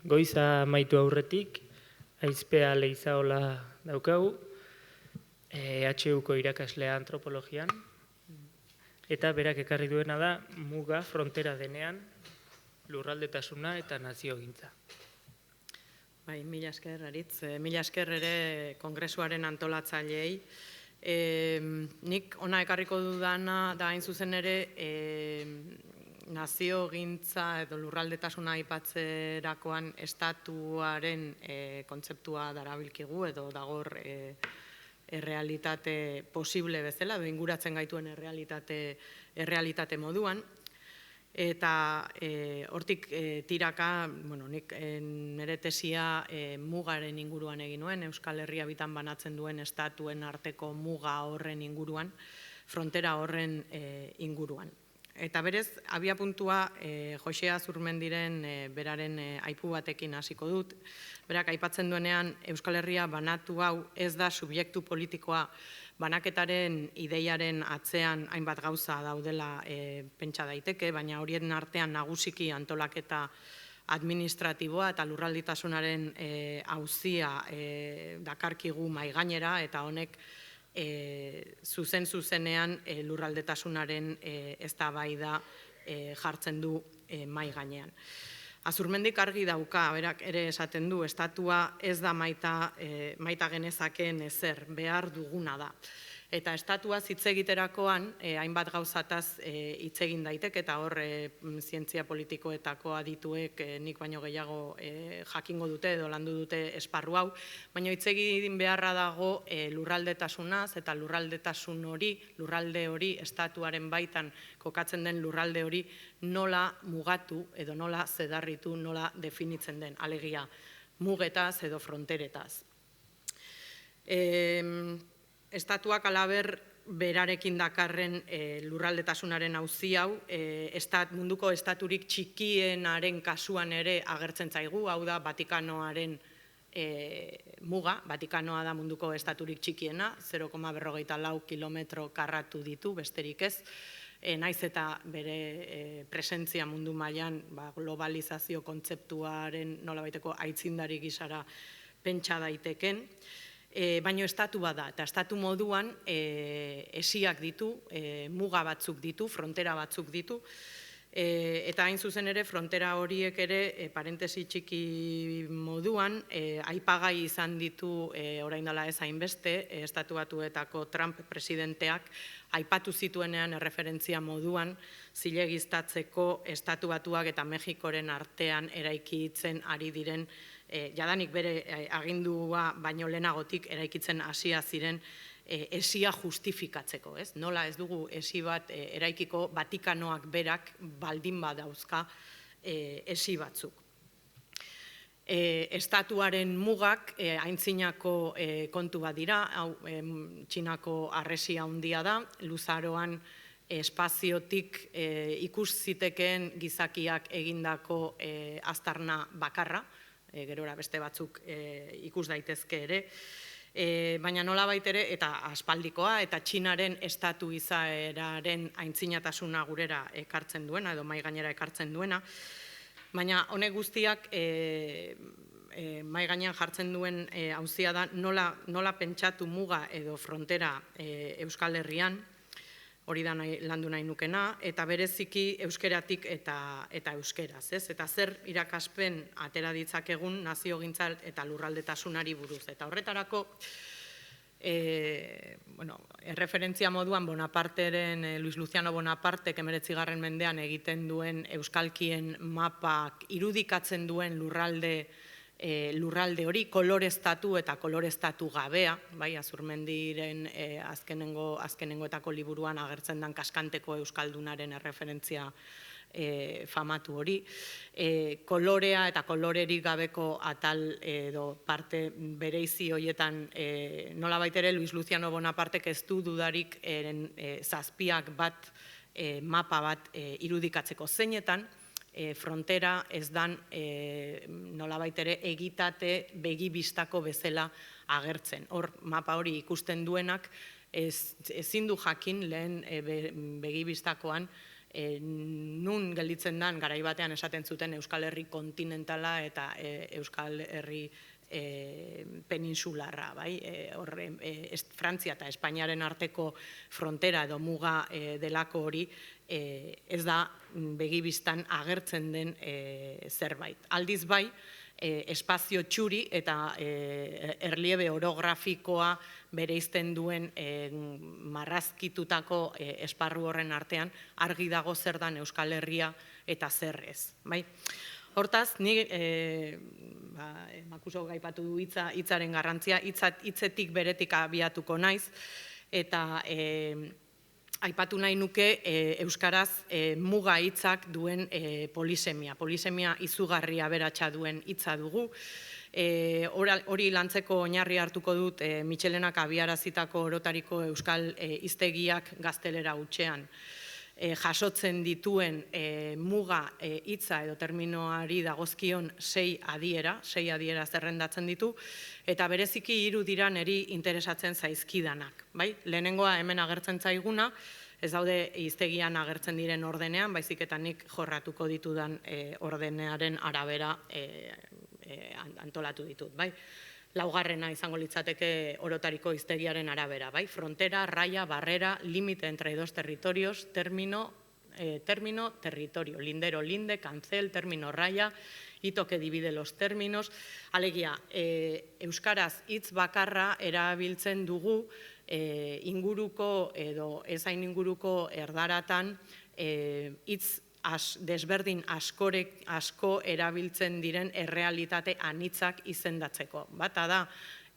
Goiza amaitu aurretik, Aizpea Leizaola daukagu, HUko irakaslea antropologian, eta berak ekarri duena da muga frontera denean lurraldetasuna eta naziogintza. Bai, mila esker, Aritz. Mila esker ere kongresuaren antolatzaileei. Nik ona ekarriko dudana da hain zuzen ere naziogintza edo lurraldetasuna aipatzerakoan estatuaren kontzeptua darabilkigu edo dagor errealitate posible bezala, edo inguratzen gaituen errealitate moduan. Eta hortik tiraka, nik nire tesia mugaren inguruan egin nuen, Euskal Herria bitan banatzen duen estatuen arteko muga horren inguruan, frontera horren inguruan. Eta berez, abiapuntua Joxe Azurmendiren beraren aipu batekin hasiko dut. Berak aipatzen duenean Euskal Herria banatu hau ez da subjektu politikoa, banaketaren ideiaren atzean hainbat gauza daudela pentsa daiteke, baina horien artean nagusiki antolaketa administratiboa eta lurralditasunaren auzia dakarkigu mahai gainera, eta honek zuzenean lurraldetasunaren eztabaida jartzen du mahai gainean. Azurmendik argi dauka, berak ere esaten du, estatua ez da maita genezakeen ezer, behar duguna da. Eta estatuaz hitz egiterakoan, hainbat gauzataz hitz egin daiteke, eta hor zientzia politikoetako adituek nik baino gehiago jakingo dute edo landu dute esparru hau, baina hitz egin beharra dago lurraldetasunaz eta lurraldetasun hori, lurralde hori, estatuaren baitan kokatzen den lurralde hori nola mugatu edo nola zedarritu, nola definitzen den, alegia mugetaz edo fronteretaz. Estatuak alaber berarekin dakarren lurraldetasunaren auzi hau, munduko estaturik txikienaren kasuan ere agertzen zaigu, hau da Vatikanoaren muga, Vatikanoa da munduko estaturik txikiena, 0,44 kilometro karratu ditu, besterik ez, naiz eta bere presentzia mundu mailan globalizazio kontzeptuaren nolabaiteko aitzindari gisara pentsa daiteken, baina estatu bada, eta estatu moduan esiak ditu, muga batzuk ditu, frontera batzuk ditu, eta hain zuzen ere frontera horiek ere, parentesi txiki moduan, aipagai izan ditu orain dela ez hainbeste, estatu batuetako Trump presidenteak aipatu zituenean erreferentzia moduan zilegiztatzeko estatu batuak eta Mexikoren artean eraikitzen ari diren jadanik bere agindua baino lehenagotik eraikitzen hasia ziren esia justifikatzeko, ez? Nola ez dugu esi bat eraikiko Vatikanoak berak baldin badauzka esi batzuk. Estatuaren mugak aintzinako kontu bat dira, hau Txinako harresia handia da, luzaroan espaziotik ikus zitekeen gizakiak egindako aztarna bakarra, gerora beste batzuk ikus daitezke ere, baina nolabait ere, eta aspaldikoa, eta Txinaren estatu izaeraren aintzinatasuna gurera ekartzen duena, edo mahai gainera ekartzen duena, baina honek guztiak mahai gainean jartzen duen auzia da nola pentsatu muga edo frontera Euskal Herrian, hori da landu nahi nukena, eta bereziki euskeratik eta euskeraz, ez? Eta zer irakaspen atera ditzakegun naziogintza eta lurraldetasunari buruz. Eta horretarako, erreferentzia moduan Bonaparteren, Luis Luciano Bonapartek 19. mendean egiten duen euskalkien mapak irudikatzen duen lurralde hori, koloreztatu eta koloreztatu gabea, Azurmendiren azkenengoetako liburuan agertzen den Kaskanteko Euskaldunaren erreferentzia famatu hori, kolorea eta kolorerik gabeko atal edo parte bereizi horietan nolabait ere Luis Luciano Bonapartek ez du dudarik zazpiak bat mapa bat irudikatzeko zeinetan, frontera ez dan nolabait ere egitate begibistako bezala agertzen. Hor, mapa hori ikusten duenak ezin du jakin lehen begibistakoan nun gelditzen den garai batean esaten zuten Euskal Herri kontinentala eta Euskal Herri peninsularra, bai? Frantzia eta Espainiaren arteko frontera edo muga delako hori ez da begibistan agertzen den zerbait. Aldiz bai, espazio txuri eta erliebe orografikoa bereizten duen marrazkitutako esparru horren artean argi dago zer dan Euskal Herria eta zer ez, bai? Hortaz, ni Makusok aipatu du hitzaren garrantzia, hitzetik beretik abiatuko naiz, eta aipatu nahi nuke euskaraz muga hitzak duen polisemia. Polisemia izugarria aberatsa duen hitza dugu. Hori lantzeko oinarri hartuko dut Mitxelenak abiarazitako orotariko euskal hiztegiak gaztelera hutsean jasotzen dituen muga hitza edo terminoari dagozkion 6 adiera zerrendatzen ditu, eta bereziki 3 dira niri interesatzen zaizkidanak. Lehenengoa hemen agertzen zaiguna, ez daude hiztegian agertzen diren ordenean, baizik eta nik jorratuko ditudan ordenearen arabera antolatu ditut. Laugarrena izango litzateke orotariko hiztegiaren arabera, frontera, raya, barrera, límite entre dos territorios, término, territorio, lindero, linde, cancel, término, raya, hito que divide los términos. Alegia, euskaraz hitz bakarra erabiltzen dugu inguruko edo ezain inguruko erdaratan hitz desberdin asko erabiltzen diren errealitate anitzak izendatzeko. Bata da,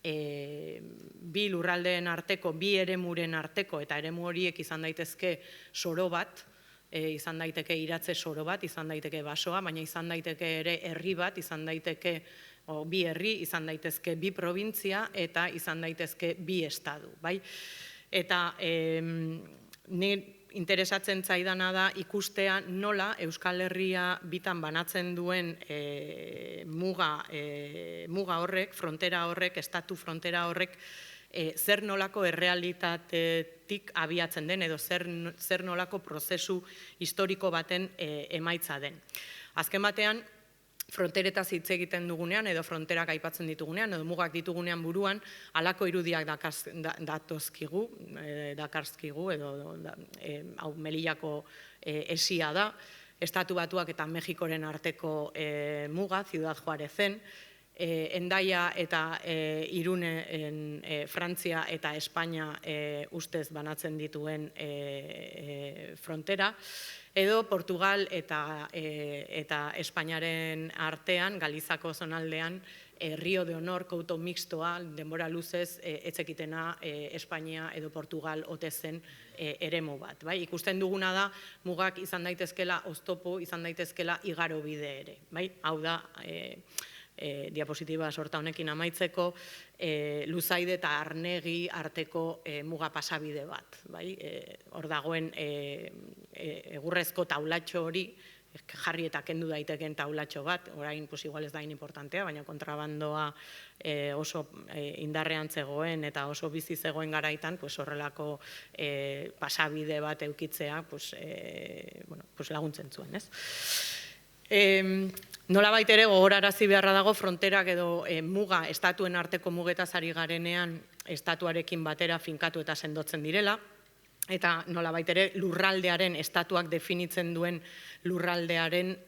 bi lurraldeen arteko, bi eremuren arteko, eta eremu horiek izan daitezke soro bat, izan daiteke iratze soro bat, izan daiteke basoa, baina izan daiteke ere herri bat, izan daiteke bi herri, izan daitezke bi probintzia, eta izan daitezke bi estadu. Eta ni interesatzen zaidana da ikustea nola Euskal Herria bitan banatzen duen muga horrek, frontera horrek, estatu frontera horrek, zer nolako errealitatetik abiatzen den edo zer nolako prozesu historiko baten emaitza den. Azken batean, fronteretaz hitz egiten dugunean edo fronterak aipatzen ditugunean edo mugak ditugunean buruan halako irudiak dakarzkigu edo hau Melillako esia da, Estatu Batuak eta Mexikoren arteko muga, Ciudad Juarezen, Hendaia eta Irunen Frantzia eta Espainia ustez banatzen dituen frontera, edo Portugal eta Espainiaren artean, Galizako zonaldean, Rio de Honor, Couto mixtoa, denbora luzez, etzekitena Espainia edo Portugal ote zen eremu bat. Ikusten duguna da, mugak izan daitezkela oztopo, izan daitezkela igaro bide ere. Hau da, diapositiba sorta honekin amaitzeko, Luzaide eta Arnegi arteko muga pasabide bat. Hor dagoen egurrezko taulatxo hori, jarri eta kendu daiteken taulatxo bat, orain igual ez da importantea, baina kontrabandoa oso indarrean zegoen eta oso bizi zegoen garaitan, horrelako pasabide bat eukitzea laguntzen zuen. Nolabait ere gogorarazi beharra dago fronterak edo muga, estatuen arteko mugetaz ari garenean estatuarekin batera finkatu eta sendotzen direla, eta nolabait ere lurraldearen, estatuak definitzen duen lurraldearen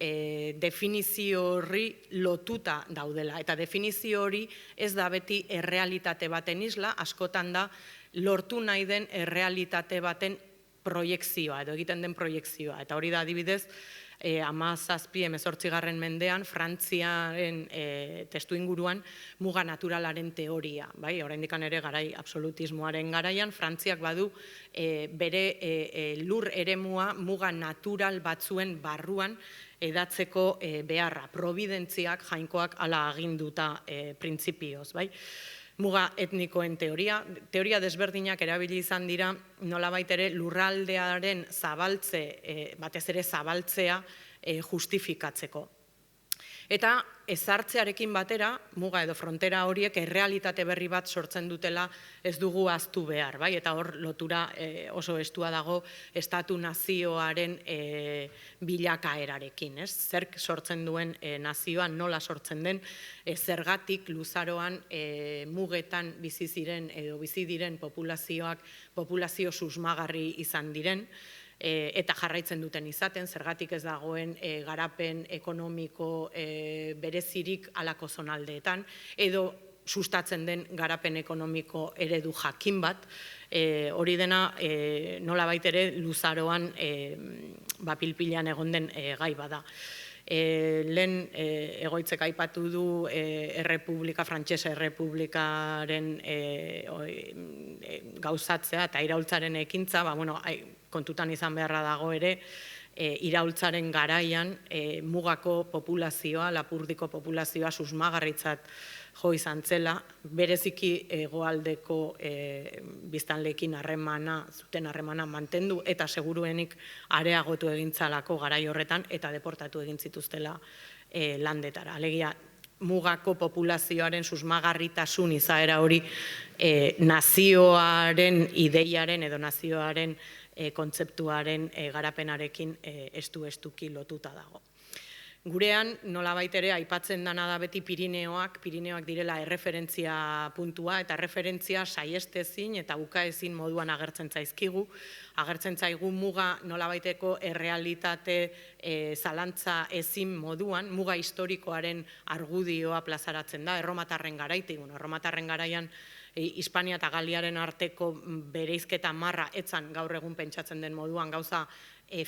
definizio horri lotuta daudela. Eta definizio hori ez da beti errealitate baten isla, askotan da lortu nahi den errealitate baten proiekzioa, edo egiten den proiekzioa. Eta hori da adibidez, 17. mendean Frantziaren testu inguruan muga naturalaren teoria. Oraindik ere garai absolutismoaren garaian, Frantziak badu bere lur eremua muga natural batzuen barruan edatzeko beharra. Providentziak, jainkoak hala aginduta printzipioz. Muga etnikoen teoria desberdinak erabili izan dira nolabait ere lurraldearen zabaltze, batez ere zabaltzea justifikatzeko. Eta ezartzearekin batera, muga edo frontera horiek errealitate berri bat sortzen dutela ez dugu ahaztu behar, bai? Eta hor lotura oso estua dago estatu nazioaren bilakaerarekin, ez? Zerk sortzen duen nazioa, nola sortzen den, zergatik luzaroan mugetan bizi ziren edo bizi diren populazio susmagarri izan diren, eta jarraitzen duten izaten, zergatik ez dagoen garapen ekonomiko berezirik halako zonaldeetan, edo sustatzen den garapen ekonomiko eredu jakin bat, hori dena nolabait ere luzaroan pilpilean egon den gai bada. Lehen egoitzek aipatu du Frantsesa Errepublikaren gauzatzea eta iraultzaren ekintza, kontutan izan beharra dago ere, iraultzaren garaian mugako populazioa, Lapurdiko populazioa susmagarritzat jo izan zela, bereziki hegoaldeko biztanleekin zuten harremana mantendu eta seguruenik areagotu egintzalako garai horretan eta deportatu egin zituztela landetara. Alegia, mugako populazioaren susmagarritasun izaera hori nazioaren ideiaren edo nazioaren kontzeptuaren garapenarekin estuki lotuta dago. Gurean, nolabait ere, aipatzen dana da beti Pirineoak direla erreferentzia puntua, eta erreferentzia saiestezin eta ukaezin moduan agertzen zaizkigu. Agertzen zaigu muga nolabaiteko errealitate zalantza ezin moduan, muga historikoaren argudioa plazaratzen da, erromatarren garaitik. Erromatarren garaian, Hispania eta Galiaren arteko bereizketa marra etzan gaur egun pentsatzen den moduan gauza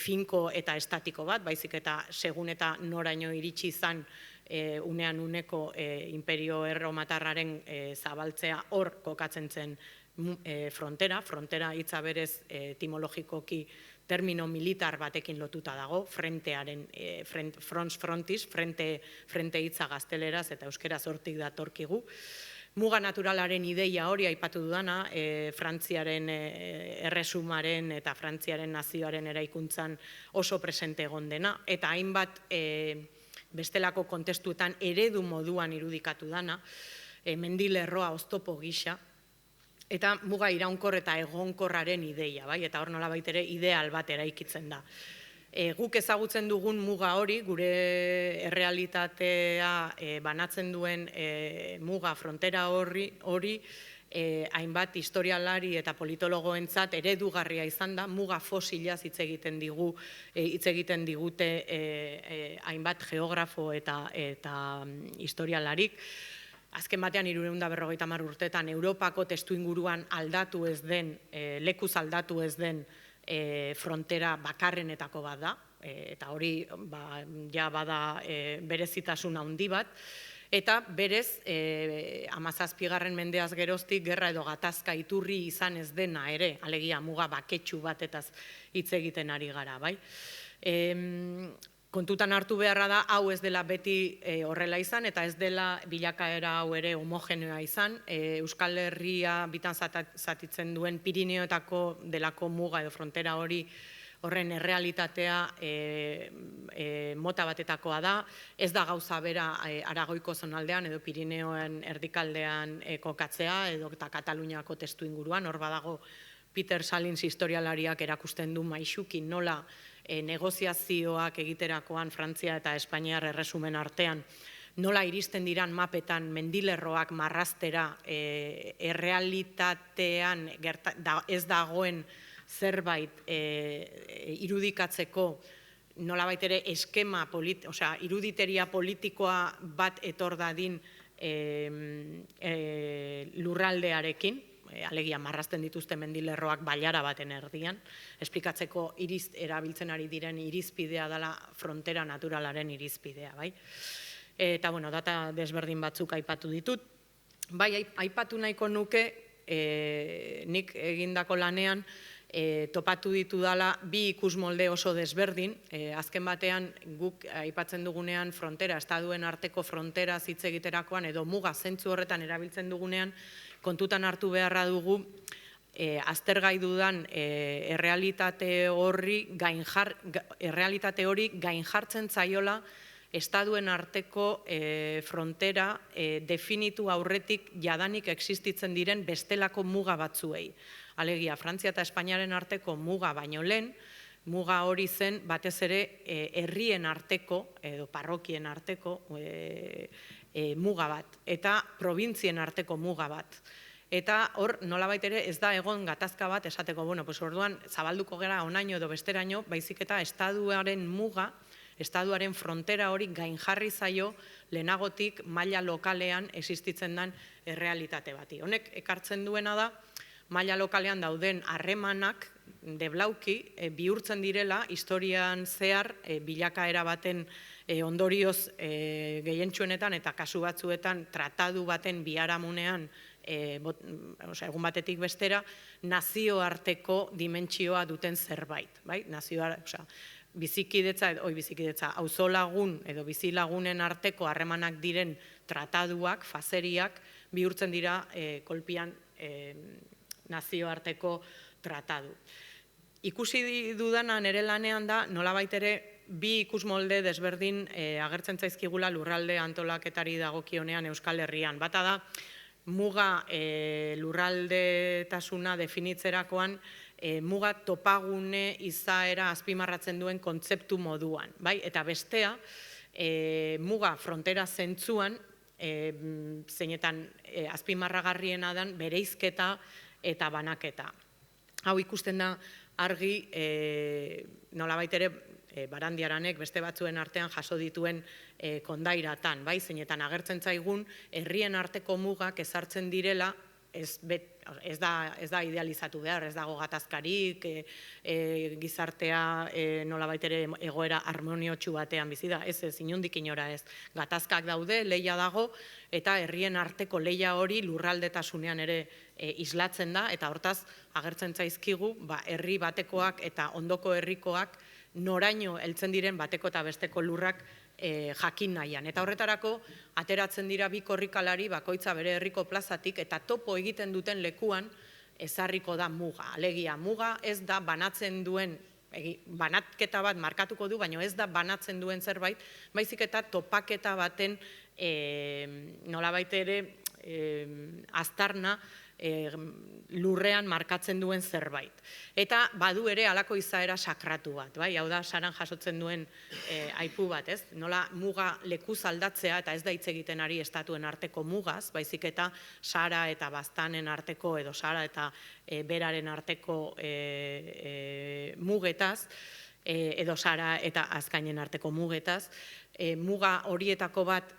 finko eta estatiko bat, baizik eta segun eta noraino iritsi izan unean uneko imperio erromatarraren zabaltzea hor kokatzen zen frontera hitza berez etimologikoki termino militar batekin lotuta dago, frontis, frente hitza gazteleraz eta euskeraz hortik datorkigu. Muga naturalaren ideia hori aipatu dudana, Frantziaren erresumaren eta Frantziaren nazioaren eraikuntzan oso presente egon dena, eta hainbat bestelako kontestuetan eredu moduan irudikatu dana, mendilerroa oztopo gisa, eta muga iraunkor eta egonkorraren ideia, eta hor nolabait ere ideal bat eraikitzen da. Guk ezagutzen dugun muga hori, gure errealitatea banatzen duen muga frontera hori, hainbat historialari eta politologoentzat eredugarria izan da, muga fosilaz hitz egiten digute hainbat geografo eta historialarik. Azken batean 350 urtetan Europako testuinguruan aldatu ez den, lekuz aldatu ez den frontera bakarrenetako bat da, eta hori ja bada berezitasun handi bat, eta berez 17. mendeaz geroztik gerra edo gatazka iturri izan ez dena ere, alegia muga baketsu batetaz hitz egiten ari gara, bai? Kontutan hartu beharra da, hau ez dela beti horrela izan, eta ez dela bilakaera hau ere homogeneoa izan. Euskal Herria bitan zatitzen duen Pirineoetako delako muga edo frontera hori horren errealitatea mota batetakoa da. Ez da gauza bera Aragoiko zonaldean edo Pirineoen erdikaldean kokatzea edo eta Kataluniako testuinguruan. Hor badago Peter Salins historialariak erakusten du maisuki nola negoziazioak egiterakoan Frantzia eta Espainiar erresumen artean nola iristen diran mapetan mendilerroak marraztera errealitatean ez dagoen zerbait irudikatzeko nolabait ere eskema, iruditeria politikoa bat etor dadin lurraldearekin, alegia marrazten dituzte mendilerroak bailara baten erdian, esplikatzeko erabiltzen ari diren irizpidea dela frontera naturalaren irizpidea, bai? Eta, data desberdin batzuk aipatu ditut. Bai, aipatu nahiko nuke, nik egindako lanean, topatu ditu dala bi ikusmolde oso desberdin, azken batean guk aipatzen dugunean frontera, estaduen arteko frontera hitz egiterakoan edo muga zentzu horretan erabiltzen dugunean, kontutan hartu beharra dugu aztergai dudan errealitate hori gainjartzen zaiola estaduen arteko frontera definitu aurretik jadanik existitzen diren bestelako muga batzuei. Alegia, Frantzia eta Espainiaren arteko muga baino lehen, muga hori zen batez ere herrien arteko edo parrokien arteko muga bat eta probintzien arteko muga bat. Eta hor nolabait ere ez da egon gatazka bat esateko, orduan zabalduko gara onaino edo besteraino, baizik eta estaduaren muga, estaduaren frontera hori gainjarri zaio lehenagotik maila lokalean existitzen den errealitate bati. Honek ekartzen duena da, maila lokalean dauden harremanak deblauki bihurtzen direla historian zehar bilakaera baten ondorioz gehientsuenetan eta kasu batzuetan tratadu baten biharamunean egun batetik bestera nazioarteko dimentsioa duten zerbait, bai? Bizikidetza, auzolagun edo bizilagunen arteko harremanak diren trataduak, fazeriak bihurtzen dira kolpian nazioarteko tratadu. Ikusi dudana nire lanean da, nolabait ere, bi ikusmolde desberdin agertzen zaizkigula lurralde antolaketari dagokionean Euskal Herrian. Bata da, muga lurraldetasuna definitzerakoan, muga topagune izaera azpimarratzen duen kontzeptu moduan. Eta bestea, muga frontera zentzuan, zeinetan azpimarragarriena den bereizketa eta banaketa. Hau ikusten da argi nolabait ere Barandiaranek beste batzuen artean jaso dituen kondairatan, zeinetan agertzen zaigun herrien arteko mugak ezartzen direla, ez da idealizatu behar, ez dago gatazkarik, gizartea nolabait ere egoera harmoniotsu batean bizi da, ez inondik inora ez. Gatazkak daude, lehia dago, eta herrien arteko lehia hori lurraldetasunean ere islatzen da, eta hortaz agertzen zaizkigu, herri batekoak eta ondoko herrikoak noraino heltzen diren bateko eta besteko lurrak jakin nahian. Eta horretarako, ateratzen dira bi korrikalari bakoitza bere herriko plazatik eta topo egiten duten lekuan ezarriko da muga. Alegia, muga ez da banatzen duen, banatketa bat markatuko du, baina ez da banatzen duen zerbait, baizik eta topaketa baten nolabait ere aztarna lurrean markatzen duen zerbait. Eta badu ere halako izaera sakratu bat, hau da Saran jasotzen duen aipu bat, ez? Nola muga lekuz aldatzea eta ez da hitz egiten ari estatuen arteko mugaz, baizik eta Sara eta Baztanen arteko edo Sara eta Beraren arteko mugetaz, edo Sara eta Azkainen arteko mugetaz, muga horietako bat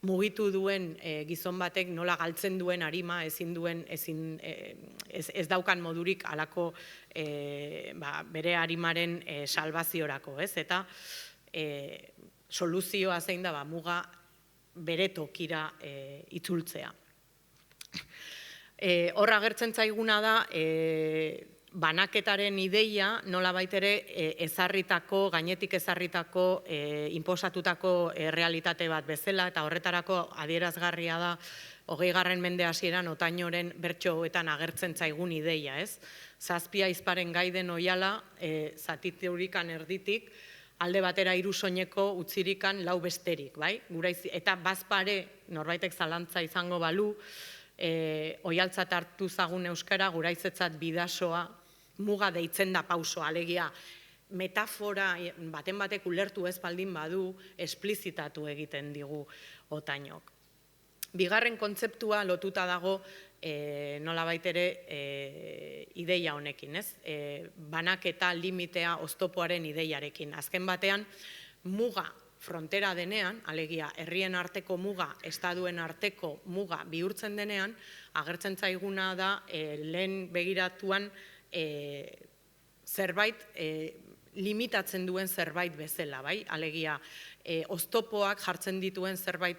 mugitu duen gizon batek nola galtzen duen arima, ez daukan modurik halako bere arimaren salbaziorako, ez? Eta soluzioa zein da muga bere tokira itzultzea. Hor agertzen zaiguna da banaketaren ideia nolabait ere gainetik ezarritako, inposatutako realitate bat bezala, eta horretarako adierazgarria da 20. mende hasieran Otañoren bertsoetan agertzen zaigun ideia, ez? 7 ahizparen gaiden oihala, zatiturikan erditik, alde batera 3 soineko utzirikan 4 besterik, bai? Eta bazpare, norbaitek zalantza izango balu, oihaltzat hartu zagun euskara, guraizetzat bidasoa, muga deitzen da pausoa, alegia metafora baten batek ulertu ez baldin badu, esplizitatu egiten digu Otañok. Bigarren kontzeptua lotuta dago nolabait ere ideia honekin, ez? Banaketa, limitea, oztopoaren ideiarekin. Azken batean, muga frontera denean, alegia herrien arteko muga, estaduen arteko muga bihurtzen denean, agertzen zaiguna da lehen begiratuan zerbait limitatzen duen zerbait bezala, bai? Alegia, oztopoak jartzen dituen zerbait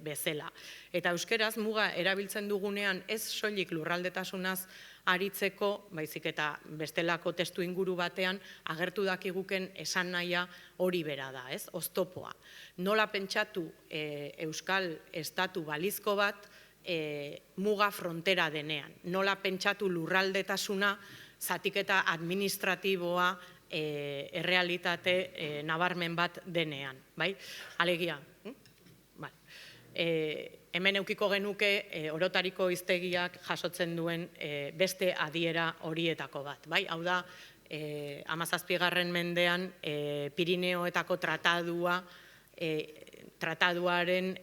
bezala. Eta euskeraz muga erabiltzen dugunean ez soilik lurraldetasunaz aritzeko, baizik eta bestelako testu inguru batean agertu dakiguken esan nahia hori bera da, ez? Oztopoa. Nola pentsatu euskal estatu balizko bat muga frontera denean. Nola pentsatu lurraldetasuna zatiketa administratiboa errealitate nabarmen bat denean, bai? Alegia, hemen eukiko genuke orotariko hiztegiak jasotzen duen beste adiera horietako bat, bai? Hau da, 17. mendean Pirineoetako trataduaren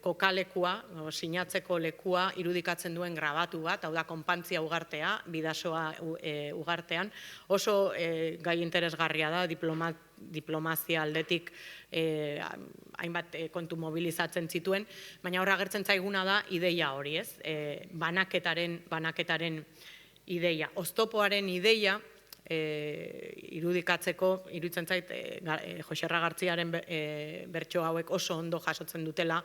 kokalekua, sinatzeko lekua irudikatzen duen grabatu bat, hau da, Konpantzia ugartea, Bidasoa ugartean, oso gai interesgarria da, diplomazia aldetik hainbat kontu mobilizatzen zituen, baina horra agertzen zaiguna da ideia hori, ez? Banaketaren ideia. Oztopoaren ideia, irudikatzeko, iruditzen zait, Joxerra Gartziaren bertso hauek oso ondo jasotzen dutela,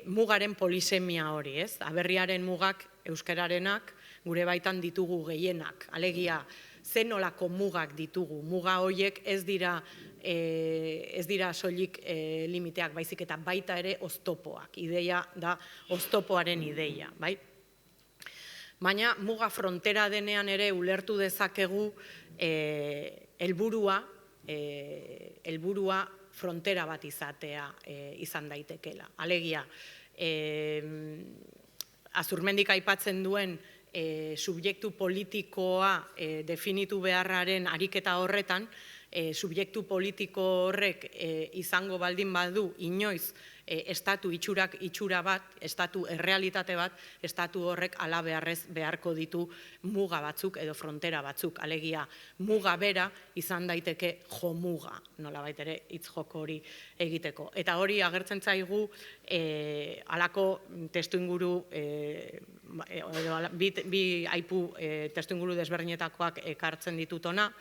mugaren polisemia hori, ez? Aberriaren mugak, euskararenak, gure baitan ditugu gehienak. Alegia, zen nolako mugak ditugu. Muga horiek ez dira soilik limiteak, baizik eta baita ere oztopoak. Ideia da oztopoaren ideia, bai? Baina muga frontera denean ere ulertu dezakegu helburua frontera bat izatea izan daitekela. Alegia, Azurmendik aipatzen duen subjektu politikoa definitu beharraren ariketa horretan, subjektu politiko horrek izango baldin badu inoiz estatu itxura bat, estatu errealitate bat, estatu horrek ala beharko ditu muga batzuk edo frontera batzuk. Alegia, muga bera izan daiteke jomuga, nolabait ere hitz joko hori egiteko. Eta hori agertzen zaigu halako testuinguru, bi aipu testuinguru desberdinetakoak ekartzen ditut hona.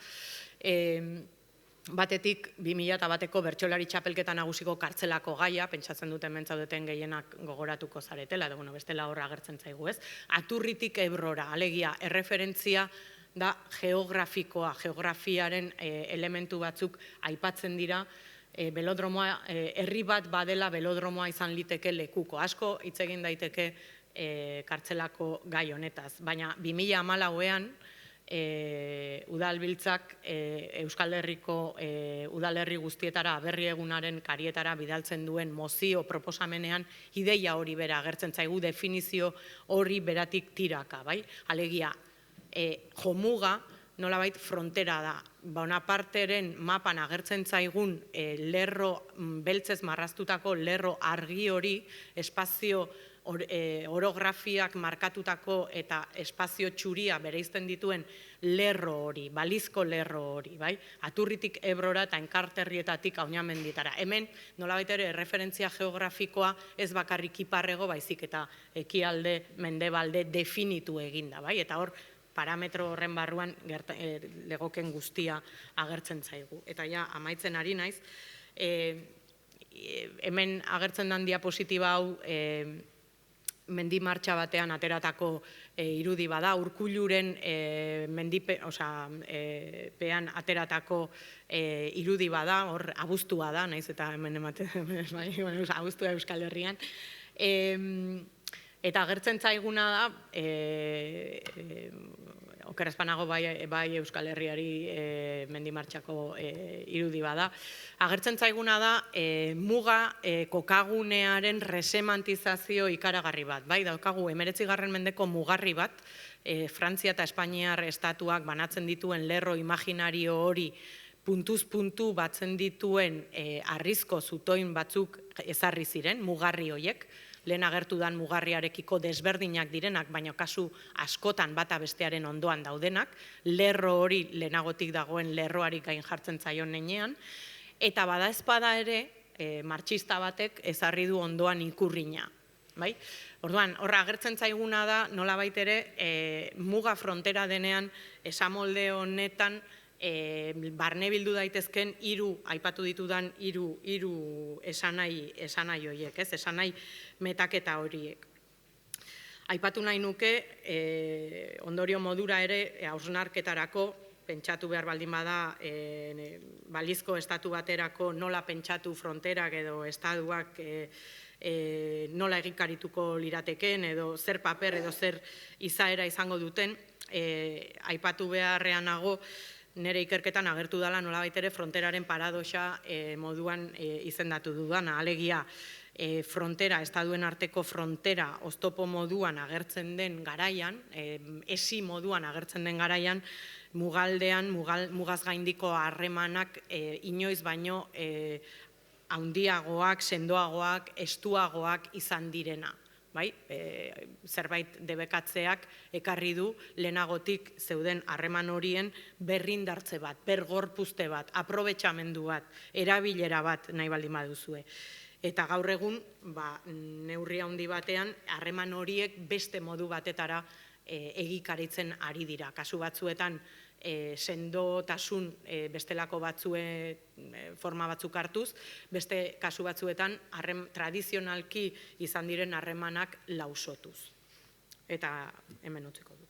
Batetik, 2001ko bertsolari txapelketa nagusiko kartzelako gaia, pentsatzen duten mentzaudeten gehienak gogoratuko zaretela, edo bestela horra agertzen zaigu, ez? Aturritik Ebrora, alegia, erreferentzia da geografikoa, geografiaren elementu batzuk aipatzen dira, belodromoa, herri bat badela belodromoa izan liteke lekuko. Asko hitz egin daiteke kartzelako gai honetaz, baina 2014an, udalbiltzak Euskal Herriko udalerri guztietara aberri egunaren karietara bidaltzen duen mozio proposamenean ideia hori bera agertzen zaigu, definizio hori beratik tiraka, bai? Alegia, jomuga nolabait frontera da. Bonaparteren mapan agertzen zaigun lerro beltzez marraztutako lerro argi hori, espazio orografiak markatutako eta espazio txuria bereizten dituen lerro hori, balizko lerro hori, bai? Aturritik Ebrora eta Enkarterrietatik Aunamenditara. Hemen, nolabait ere, referentzia geografikoa ez bakarrik iparrego, baizik eta ekialde, mendebalde definitu eginda, bai? Eta hor, parametro horren barruan legoken guztia agertzen zaigu. Eta ja, amaitzen ari naiz, hemen agertzen den diapositiba hau, mendi martxa batean ateratako irudi bada, Urkulluren pean ateratako irudi bada, hor abuztua da, naiz eta hemen ematen, abuztua Euskal Herrian. Eta agertzen zaiguna da, okerazpanago bai Euskal Herriari mendimartxako irudi bada. Agertzen zaiguna da, muga kokagunearen resemantizazio ikaragarri bat. Bai, daukagu 19. mendeko mugarri bat, Frantzia eta Espainiar estatuak banatzen dituen lerro imaginario hori puntuz puntu batzen dituen harrizko zutoin batzuk ezarri ziren, mugarri horiek, lehen agertu dan mugarriarekiko desberdinak direnak, baina kasu askotan bata bestearen ondoan daudenak, lerro hori lehenagotik dagoen lerroari gain jartzen zaion nenean, eta bada ezpada ere, martxista batek ezarri du ondoan ikurrina. Orduan, horra agertzen zaiguna da, nolabait ere, muga frontera denean, esamolde honetan, barne bildu daitezken aipatu ditudan hiru esanai horiek, ez? Esanai metaketa horiek. Aipatu nahi nuke, ondorio modura ere, hausnarketarako, pentsatu behar baldin bada, balizko estatu baterako nola pentsatu fronterak edo estatuak nola egikarituko lirateken, edo zer paper edo zer izaera izango duten, aipatu beharrean nago, nire ikerketan agertu dela nolabait ere fronteraren paradoxa moduan izendatu dudana, alegia frontera, estaduen arteko frontera oztopo moduan agertzen den garaian, esi moduan agertzen den garaian, mugaldean, mugaz gaindiko harremanak inoiz baino handiagoak, sendoagoak, estuagoak izan direna. Zerbait debekatzeak ekarri du lehenagotik zeuden harreman horien berrindartze bat, bergorpuzte bat, aprobetxamendu bat, erabilera bat nahi baldin baduzue. Eta gaur egun, neurri handi batean, harreman horiek beste modu batetara egikaritzen ari dira. Kasu batzuetan, sendotasun bestelako forma batzuk hartuz, beste kasu batzuetan tradizionalki izan diren harremanak lausotuz. Eta hemen utziko dut.